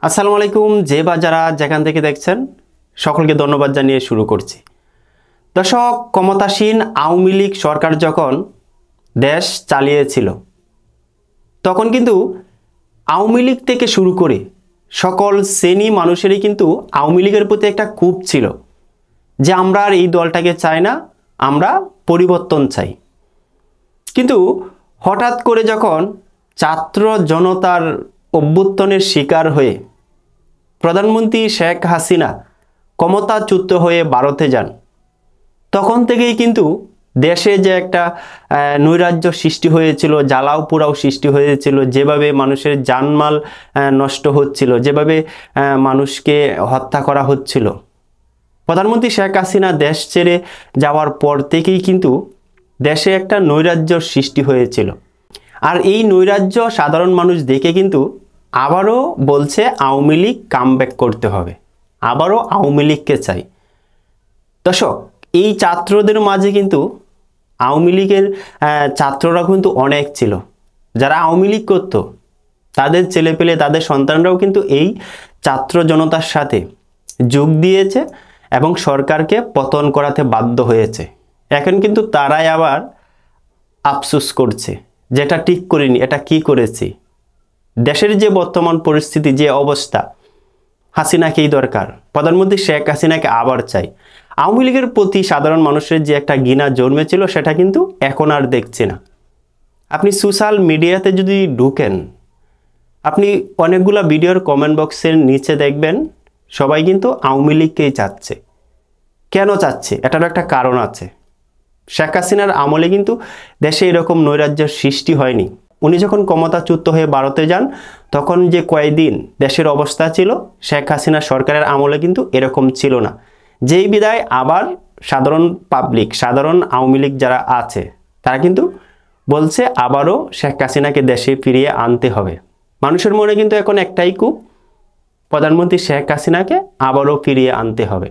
আসসালামু আলাইকুম। যে বা যারা যেখান থেকে দেখছেন সকলকে ধন্যবাদ জানিয়ে শুরু করছি। দর্শক, ক্ষমতাসীন আওয়ামী লীগ সরকার যখন দেশ চালিয়েছিল তখন কিন্তু আওয়ামী লীগ থেকে শুরু করে সকল শ্রেণী মানুষেরই কিন্তু আওয়ামী লীগের প্রতি একটা ক্ষোভ ছিল যে আমরা আর এই দলটাকে চাই না, আমরা পরিবর্তন চাই। কিন্তু হঠাৎ করে যখন ছাত্র জনতার অভ্যুত্থানের শিকার হয়ে প্রধানমন্ত্রী শেখ হাসিনা ক্ষমতাচ্যুত হয়ে ভারতে যান, তখন থেকেই কিন্তু দেশে যে একটা নৈরাজ্য সৃষ্টি হয়েছিল, জ্বালাও পোড়াও সৃষ্টি হয়েছিল, যেভাবে মানুষের জানমাল নষ্ট হচ্ছিল, যেভাবে মানুষকে হত্যা করা হচ্ছিল, প্রধানমন্ত্রী শেখ হাসিনা দেশ ছেড়ে যাওয়ার পর থেকেই কিন্তু দেশে একটা নৈরাজ্যর সৃষ্টি হয়েছিল। আর এই নৈরাজ্য সাধারণ মানুষ দেখে কিন্তু আবারও বলছে আওয়ামী লীগ কামব্যাক করতে হবে, আবারও আওয়ামী লীগকে চাই। দর্শক, এই ছাত্রদের মাঝে কিন্তু আওয়ামী লীগের ছাত্ররা কিন্তু অনেক ছিল, যারা আওয়ামী লীগ করত তাদের ছেলেপেলে তাদের সন্তানরাও কিন্তু এই ছাত্র জনতার সাথে যোগ দিয়েছে এবং সরকারকে পতন করাতে বাধ্য হয়েছে। এখন কিন্তু তারাই আবার আফসোস করছে, যেটা ঠিক করিনি, এটা কি করেছি। দেশের যে বর্তমান পরিস্থিতি, যে অবস্থা, হাসিনাকেই দরকার, প্রধানমন্ত্রী শেখ হাসিনাকে আবার চাই। আওয়ামী লীগের প্রতি সাধারণ মানুষের যে একটা ঘৃণা জন্মেছিল সেটা কিন্তু এখন আর দেখছে না। আপনি সোশ্যাল মিডিয়াতে যদি ঢুকেন, আপনি অনেকগুলো ভিডিওর কমেন্ট বক্সের নিচে দেখবেন সবাই কিন্তু আওয়ামী লীগকেই চাচ্ছে। কেন চাচ্ছে? এটারও একটা কারণ আছে। শেখ হাসিনার আমলে কিন্তু দেশে এরকম নৈরাজ্যের সৃষ্টি হয়নি। উনি যখন ক্ষমতাচ্যুত হয়ে ভারতে যান তখন যে কয়েকদিন দেশের অবস্থা ছিল, শেখ হাসিনা সরকারের আমলে কিন্তু এরকম ছিল না। যেই বিদায় আবার সাধারণ পাবলিক, সাধারণ আওয়ামী লীগ যারা আছে তারা কিন্তু বলছে আবারও শেখ হাসিনাকে দেশে ফিরিয়ে আনতে হবে। মানুষের মনে কিন্তু এখন একটাই ক্ষোভ, প্রধানমন্ত্রী শেখ হাসিনাকে আবারও ফিরিয়ে আনতে হবে।